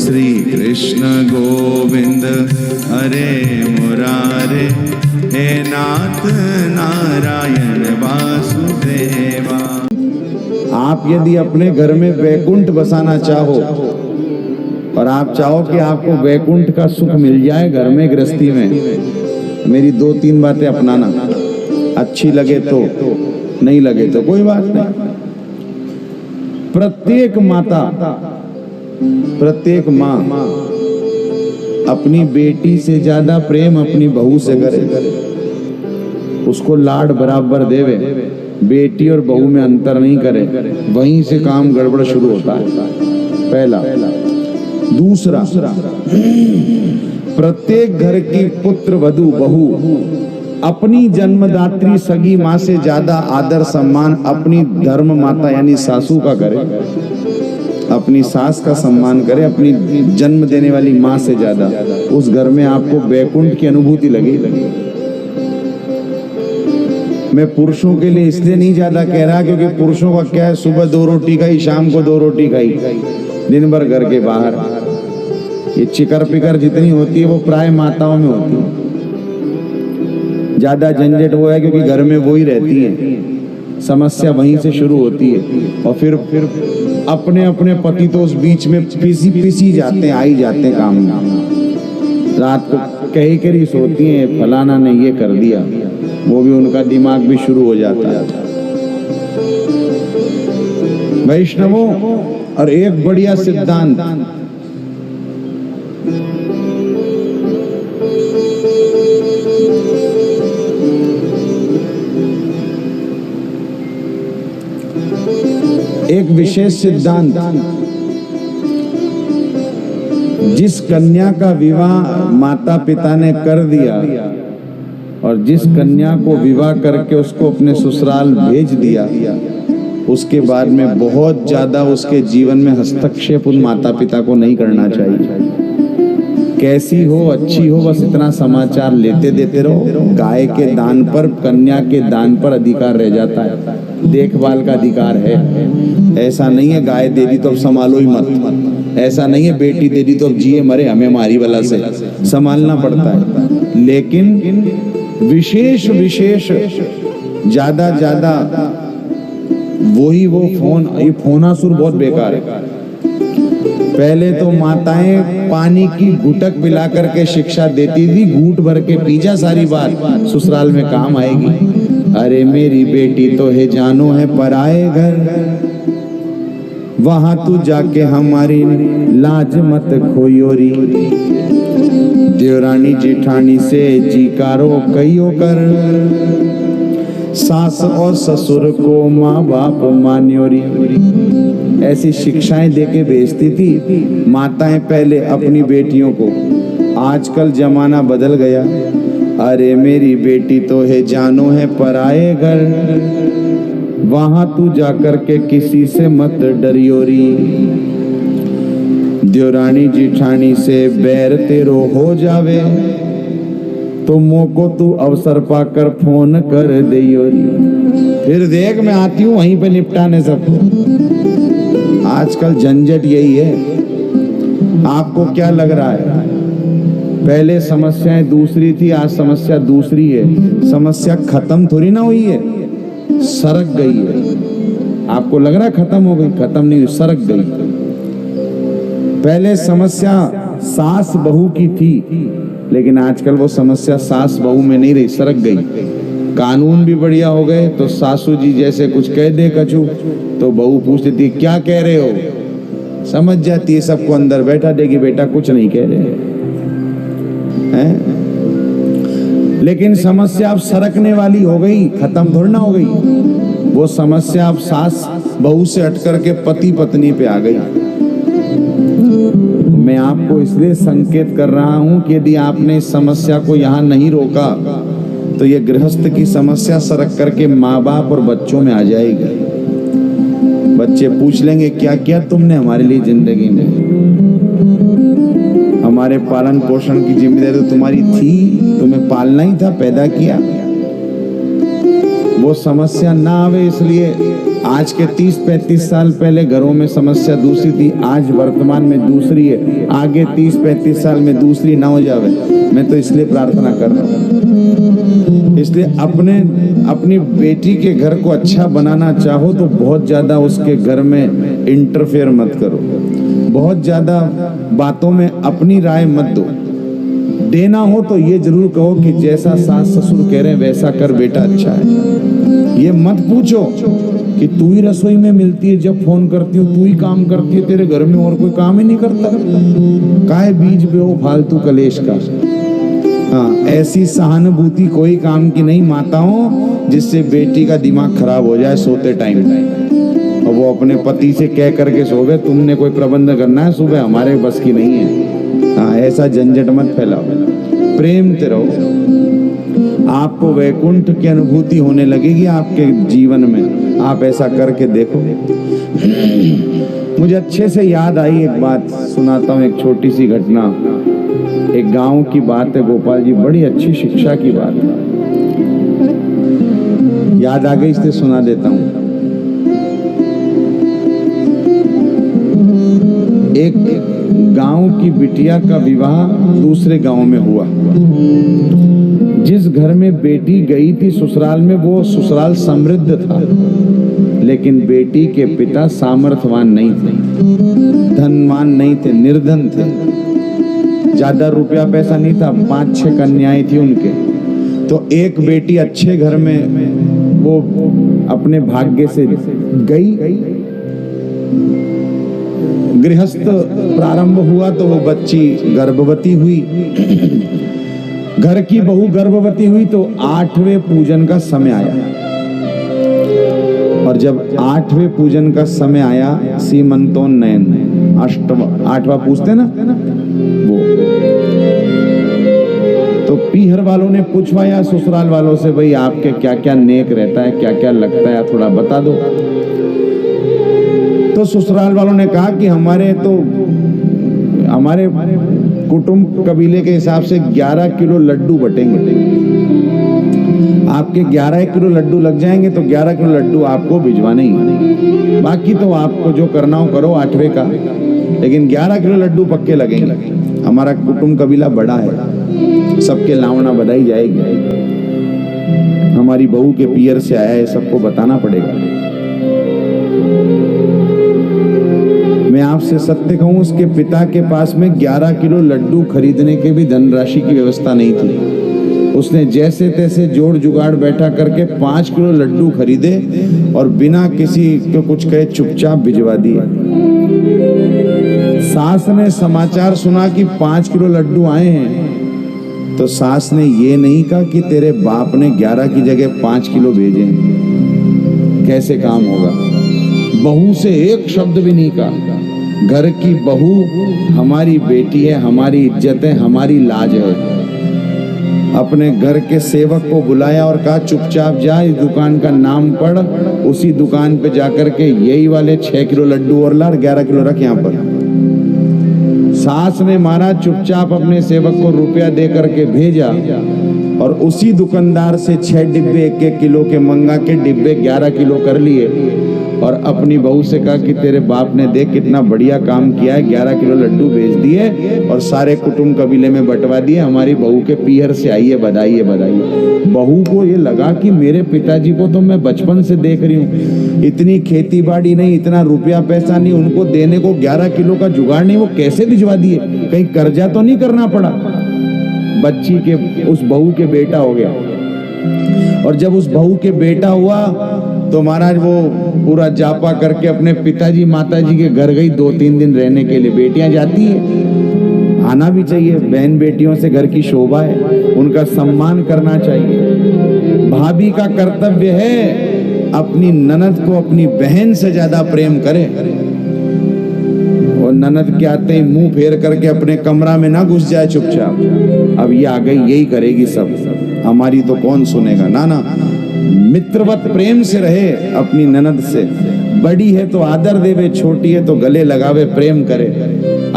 श्री कृष्ण गोविंद हरे मुरारे, हे नाथ नारायण वासुदेवा। आप यदि अपने घर में वैकुंठ बसाना चाहो और आप चाहो कि आपको वैकुंठ का सुख मिल जाए घर में गृहस्थी में, मेरी 2-3 बातें अपनाना। अच्छी लगे तो, नहीं लगे तो कोई बात नहीं। प्रत्येक माता, प्रत्येक माँ अपनी बेटी से ज्यादा प्रेम अपनी बहू से करे, उसको लाड बराबर देवे, बेटी और बहू में अंतर नहीं करे। वहीं से काम गड़बड़ शुरू होता है, पहला। दूसरा, प्रत्येक घर की पुत्र वधू बहू अपनी जन्मदात्री सगी माँ से ज्यादा आदर सम्मान अपनी धर्म माता यानी सासू का करे, अपनी सास का सम्मान करे, अपनी जन्म देने वाली माँ से ज्यादा। उस घर में आपको वैकुंठ की अनुभूति लगेगी। मैं पुरुषों के लिए इसलिए नहीं ज्यादा कह रहा क्योंकि पुरुषों का क्या है, सुबह 2 रोटी खाई, शाम को 2 रोटी खाई, दिन भर घर के बाहर। ये चिकर पिकर जितनी होती है वो प्राय माताओं में होती है। ज्यादा झंझट वो है क्योंकि घर में वो ही रहती है, समस्या वहीं से शुरू होती है। और फिर अपने अपने पति तो उस बीच में पिसी जाते हैं, आई जाते हैं काम में। रात को कही करी सोती हैं फलाना ने ये कर दिया, वो भी उनका दिमाग भी शुरू हो जाता है। वैष्णवों, और एक बढ़िया सिद्धांत, एक विशेष सिद्धांत, जिस कन्या का विवाह माता पिता ने कर दिया और जिस कन्या को विवाह करके उसको अपने ससुराल भेज दिया, उसके बाद में बहुत ज्यादा उसके जीवन में हस्तक्षेप उन माता पिता को नहीं करना चाहिए। कैसी हो, अच्छी हो, बस इतना समाचार लेते देते रहो। गाय के दान पर, कन्या के दान पर अधिकार रह जाता है, देखभाल का अधिकार है। ऐसा नहीं है गाय दे दी तो अब संभालो ही मत, ऐसा नहीं है बेटी दे दी तो अब जिए मरे हमें मारी वाला से संभालना पड़ता है। लेकिन विशेष विशेष ज्यादा वही वो ये फोनासुर बहुत बेकार है। पहले तो माताएं पानी की घुटक पिला करके शिक्षा देती थी, घूट भर के पी जा, सारी बात ससुराल में काम आएगी। अरे मेरी बेटी तो है जानो है पराए घर, वहां तू जाके हमारी लाज मत खोयोरी। देवरानी जेठानी से जीकारो कईयो कर, सास और ससुर को माँ बाप मान्योरी। ऐसी शिक्षाएं देके भेजती थी माताएं पहले अपनी बेटियों को। आजकल जमाना बदल गया। अरे मेरी बेटी तो है जानो है पराए घर, वहां तू जाकर के किसी से मत डरियोरी। देवरानी जेठानी से बैर तेरो हो जावे तो मोको तू अवसर पाकर फोन कर दियोरी। फिर देख मैं आती हूँ वहीं पे निपटाने सबको। आजकल झंझट यही है। आपको क्या लग रहा है, पहले समस्याएं दूसरी थी, आज समस्या दूसरी है। समस्या खत्म थोड़ी ना हुई है, सरक गई है। आपको लग रहा है खत्म हो गई, खत्म नहीं हुई, सरक गई। पहले समस्या सास बहू की थी, लेकिन आजकल वो समस्या सास बहू में नहीं रही, सरक गई। कानून भी बढ़िया हो गए, तो सासू जी जैसे कुछ कह दे कछु तो बहू पूछ लेती क्या कह रहे हो, समझ जाती है, सबको अंदर बैठा देगी, बेटा कुछ नहीं कह रहे हैं। लेकिन समस्या अब सरकने वाली हो गई, खत्म थोड़ी ना हो गई। वो समस्या अब सास बहू से हट करके पति पत्नी पे आ गई। मैं आपको इसलिए संकेत कर रहा हूं कि यदि आपने इस समस्या को यहाँ नहीं रोका तो ये गृहस्थ की समस्या सरक करके माँ बाप और बच्चों में आ जाएगी। बच्चे पूछ लेंगे क्या किया तुमने हमारे लिए जिंदगी में, हमारे पालन पोषण की जिम्मेदारी तो तुम्हारी थी, तुम्हें पालना ही था, पैदा किया। वो समस्या ना आवे इसलिए आज के 30-35 साल पहले घरों में समस्या दूसरी थी, आज वर्तमान में दूसरी है, आगे 30-35 साल में दूसरी ना हो जावे। मैं तो इसलिए प्रार्थना कर रहा हूँ। इसलिए अपनी बेटी के घर को अच्छा बनाना चाहो तो बहुत ज़्यादा उसके घर में इंटरफेयर मत करो, बहुत ज़्यादा बातों में अपनी राय मत दो। देना हो तो ये जरूर कहो कि जैसा सास ससुर कह रहे हैं वैसा कर बेटा, अच्छा है। ये मत पूछो कि तू ही रसोई में मिलती है, जब फोन करती हूँ तू ही काम करती है, तेरे घर में और कोई काम ही नहीं करता, काहे बीज बेहो फालतू कलेश का। हाँ, ऐसी सहानुभूति कोई काम की नहीं माताओं, जिससे बेटी का दिमाग खराब हो जाए सोते टाइम, और वो अपने पति से कह करके सोवे तुमने कोई प्रबंध करना है सुबह, हमारे बस की नहीं है। हाँ, ऐसा झंझट मत फैलाओ, प्रेम से रहो, आपको वैकुंठ की अनुभूति होने लगेगी आपके जीवन में। आप ऐसा करके देखो। मुझे अच्छे से याद आई एक बात, सुनाता हूँ, एक छोटी सी घटना। एक गांव की बात है गोपाल जी, बड़ी अच्छी शिक्षा की बात है, याद आ गई इसलिए सुना देता हूँ। एक गांव की बिटिया का विवाह दूसरे गांव में हुआ। जिस घर में बेटी गई थी ससुराल में, वो ससुराल समृद्ध था, लेकिन बेटी के पिता सामर्थ्यवान नहीं थे, धनवान नहीं थे, निर्धन थे, ज्यादा रुपया पैसा नहीं था, 5-6 कन्याएं थी उनके। तो एक बेटी अच्छे घर में वो अपने भाग्य से गई, गृहस्थ प्रारंभ हुआ तो वो बच्ची गर्भवती हुई। घर की बहू गर्भवती हुई तो 8वें पूजन का समय आया, और जब 8वें पूजन का समय आया, सीमंतोन्नयन, 8वां पूछते ना वो, तो पीहर वालों ने पूछवाया ससुराल वालों से, भाई आपके क्या क्या नेक रहता है, क्या क्या लगता है, थोड़ा बता दो। तो ससुराल वालों ने कहा कि हमारे कुटुंब कबीले के हिसाब से 11 किलो लड्डू बटेंगे, आपके 11 किलो लड्डू लग जाएंगे तो 11 किलो लड्डू आपको भिजवाने ही, बाकी तो आपको जो करना हो करो 8वें का, लेकिन 11 किलो लड्डू पक्के लगेंगे। हमारा कुटुंब कबीला बड़ा है, सबके लावना बधाई जाएगी, हमारी बहू के पियर से आया है, सबको बताना पड़ेगा। मैं आपसे सत्य कहूं, उसके पिता के पास में 11 किलो लड्डू खरीदने के भी धनराशि की व्यवस्था नहीं थी। उसने जैसे तैसे जोड़ जुगाड़ बैठा करके 5 किलो लड्डू खरीदे और बिना किसी को कुछ कहे चुपचाप भिजवा दिए। सास ने समाचार सुना कि 5 किलो लड्डू आए हैं, तो सास ने ये नहीं कहा कि तेरे बाप ने 11 की जगह 5 किलो भेजे, कैसे काम होगा। बहू से एक शब्द भी नहीं कहा। घर की बहू हमारी बेटी है, हमारी इज्जत है, हमारी लाज है। अपने घर के सेवक को बुलाया और कहा चुपचाप जा, इस दुकान का नाम पढ़, उसी दुकान पे जाकर के यही वाले 6 किलो लड्डू और ला, 11 किलो रख यहाँ पर। सास ने मारा, चुपचाप अपने सेवक को रुपया दे करके भेजा और उसी दुकानदार से 6 डिब्बे 1-1 किलो के मंगा के डिब्बे 11 किलो कर लिए और अपनी बहू से कहा कि तेरे बाप ने देख कितना बढ़िया काम किया है, 11 किलो लड्डू भेज दिए और सारे कुटुंब कबीले में बंटवा दिए, हमारी बहू के पीहर से आई है, बधाई है, बधाई है। बहू को ये लगा कि मेरे पिताजी को तो मैं बचपन से देख रही हूँ, इतनी खेती बाड़ी नहीं, इतना रुपया पैसा नहीं, उनको देने को 11 किलो का जुगाड़ नहीं, वो कैसे भिजवा दिए, कहीं कर्जा तो नहीं करना पड़ा। बच्ची के उस बहू के बेटा हो गया, और जब उस बहू के बेटा हुआ तो महाराज वो पूरा जापा करके अपने पिताजी माताजी के घर गई 2-3 दिन रहने के लिए। बेटियां जाती है, आना भी चाहिए, बहन बेटियों से घर की शोभा है, उनका सम्मान करना चाहिए। भाभी का कर्तव्य है अपनी ननद को अपनी बहन से ज्यादा प्रेम करे, और ननद के आते ही मुंह फेर करके अपने कमरा में ना घुस जाए चुपचाप, अब ये आ गई यही करेगी सब, हमारी तो कौन सुनेगा। ना ना, मित्रवत प्रेम से रहे अपनी ननद से, बड़ी है तो आदर देवे, छोटी है तो गले लगावे, प्रेम करे।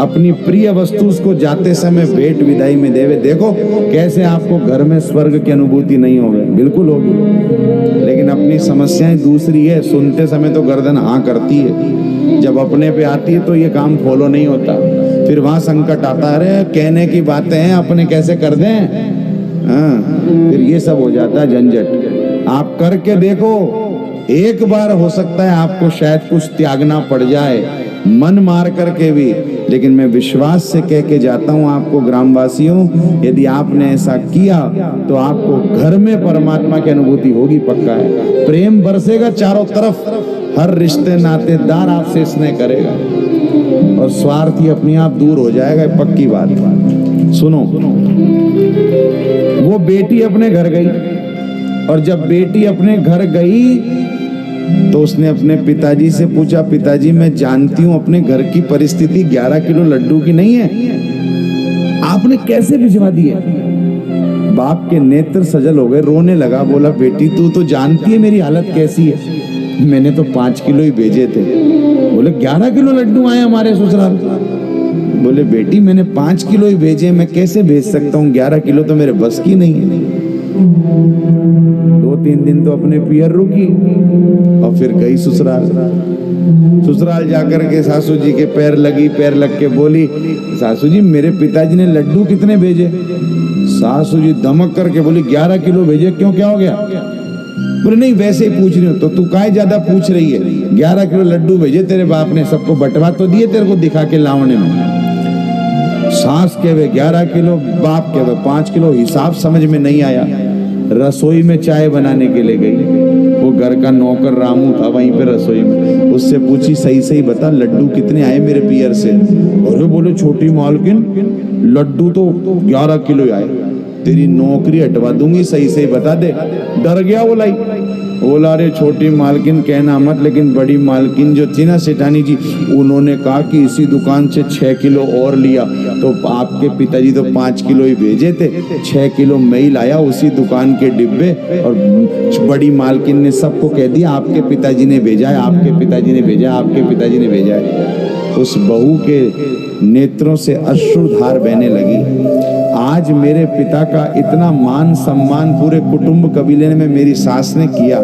अपनी प्रिय वस्तु उसको जाते समय भेंट विदाई में देवे। देखो कैसे आपको घर में स्वर्ग की अनुभूति नहीं होगी, बिल्कुल होगी। लेकिन अपनी समस्याएं दूसरी है, सुनते समय तो गर्दन हाँ करती है, जब अपने पे आती है तो ये काम फॉलो नहीं होता। फिर वहां संकट आता है, अरे कहने की बातें हैं अपने कैसे कर दें, हाँ, फिर ये सब हो जाता है झंझट। आप करके देखो, एक बार हो सकता है आपको शायद कुछ त्यागना पड़ जाए, मन मार करके भी, लेकिन मैं विश्वास से कह के जाता हूँ आपको ग्रामवासियों, यदि आपने ऐसा किया तो आपको घर में परमात्मा की अनुभूति होगी, पक्का है। प्रेम बरसेगा चारों तरफ, हर रिश्ते नातेदार आपसे स्नेह करेगा और स्वार्थी अपने आप दूर हो जाएगा, पक्की बात। सुनो, वो बेटी अपने घर गई और जब बेटी अपने घर गई तो उसने अपने पिताजी से पूछा, पिताजी मैं जानती हूँ अपने घर की परिस्थिति 11 किलो लड्डू की नहीं है, आपने कैसे भिजवा दिए? बाप के नेत्र सजल हो गए, रोने लगा, बोला बेटी तू तो जानती है मेरी हालत कैसी है, मैंने तो 5 किलो ही भेजे थे। बोले 11 किलो लड्डू आए हमारे ससुराल। बोले बेटी मैंने 5 किलो ही भेजे, मैं कैसे भेज सकता हूँ, 11 किलो तो मेरे बस की नहीं है। 2-3 दिन तो अपने पियर रुकी और फिर गई ससुराल। ससुराल जाकर के सासू जी के पैर लगी, पैर लग के बोली, सासू जी मेरे पिताजी ने लड्डू कितने भेजे? सासू जी धमक करके बोली 11 किलो भेजे, क्यों क्या हो गया? बोले नहीं वैसे ही पूछ रही हूँ। तो तू काहे ज्यादा पूछ रही है, 11 किलो लड्डू भेजे तेरे बाप ने, सबको बंटवा तो दिए तेरे को दिखा के लावने में। सास के वे 11 किलो, बाप के वे 5 किलो, हिसाब समझ में नहीं आया। रसोई में चाय बनाने के लिए गई, वो घर का नौकर रामू था वहीं पे रसोई में, उससे पूछी सही सही बता लड्डू कितने आए मेरे पियर से? और बोले छोटी मालकिन लड्डू तो 11 किलो आए, तेरी नौकरी हटवा दूंगी, सही सही बता दे। डर गया बोला, बोला अरे छोटी मालकिन कहना मत, लेकिन बड़ी मालकिन जो थी ना सेठानी जी, उन्होंने कहा कि इसी दुकान से 6 किलो और लिया, तो आपके पिताजी तो 5 किलो ही भेजे थे, 6 किलो मैं ही लाया उसी दुकान के डिब्बे। और बड़ी मालकिन ने सबको कह दिया आपके पिताजी ने भेजा है, आपके पिताजी ने भेजा है, आपके पिताजी ने भेजा है। उस बहू के नेत्रों से अश्रुधार बहने लगी। आज मेरे पिता का इतना मान सम्मान पूरे कुटुंब कबीले में मेरी सास ने किया।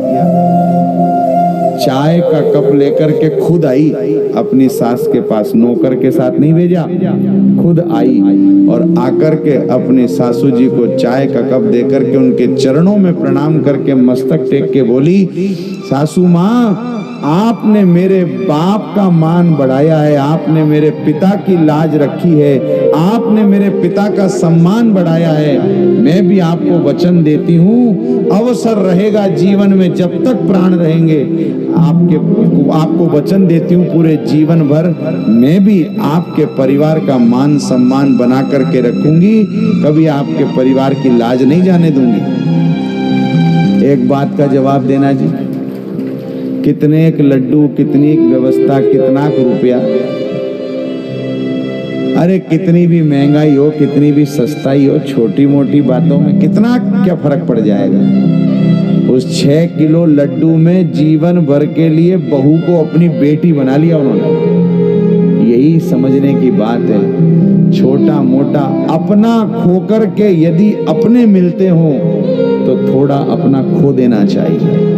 चाय का कप लेकर के खुद आई अपनी सास के पास, नौकर के साथ नहीं भेजा, खुद आई और आकर के अपने सासू जी को चाय का कप देकर के उनके चरणों में प्रणाम करके मस्तक टेक के बोली, सासू माँ आपने मेरे बाप का मान बढ़ाया है, आपने मेरे पिता की लाज रखी है, आपने मेरे पिता का सम्मान बढ़ाया है। मैं भी आपको वचन देती हूँ, अवसर रहेगा जीवन में जब तक प्राण रहेंगे, आपको वचन देती हूँ पूरे जीवन भर मैं भी आपके परिवार का मान सम्मान बना करके रखूंगी, कभी आपके परिवार की लाज नहीं जाने दूंगी। एक बात का जवाब देना जी, कितने एक लड्डू, कितनी एक व्यवस्था, कितना रुपया, अरे कितनी भी महंगाई हो, कितनी भी सस्ताई हो, छोटी मोटी बातों में कितना क्या फर्क पड़ जाएगा। उस 6 किलो लड्डू में जीवन भर के लिए बहू को अपनी बेटी बना लिया उन्होंने। यही समझने की बात है। छोटा मोटा अपना खोकर के यदि अपने मिलते हो तो थोड़ा अपना खो देना चाहिए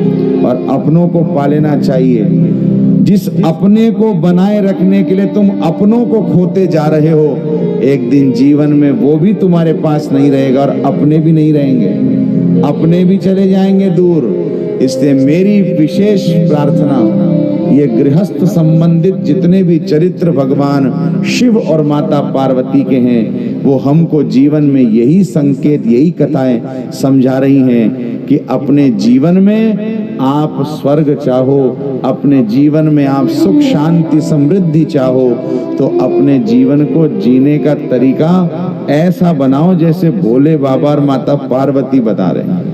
और अपनों को पा लेना चाहिए। जिस अपने को बनाए रखने के लिए तुम अपनों को खोते जा रहे हो, एक दिन जीवन में वो भी तुम्हारे पास नहीं रहेगा और अपने भी नहीं रहेंगे, अपने भी चले जाएंगे दूर। इसलिए मेरी विशेष प्रार्थना, ये गृहस्थ संबंधित जितने भी चरित्र भगवान शिव और माता पार्वती के हैं, वो हमको जीवन में यही संकेत, यही कथाएं समझा रही हैं कि अपने जीवन में आप स्वर्ग चाहो, अपने जीवन में आप सुख शांति समृद्धि चाहो, तो अपने जीवन को जीने का तरीका ऐसा बनाओ जैसे भोले बाबा और माता पार्वती बता रहे हैं।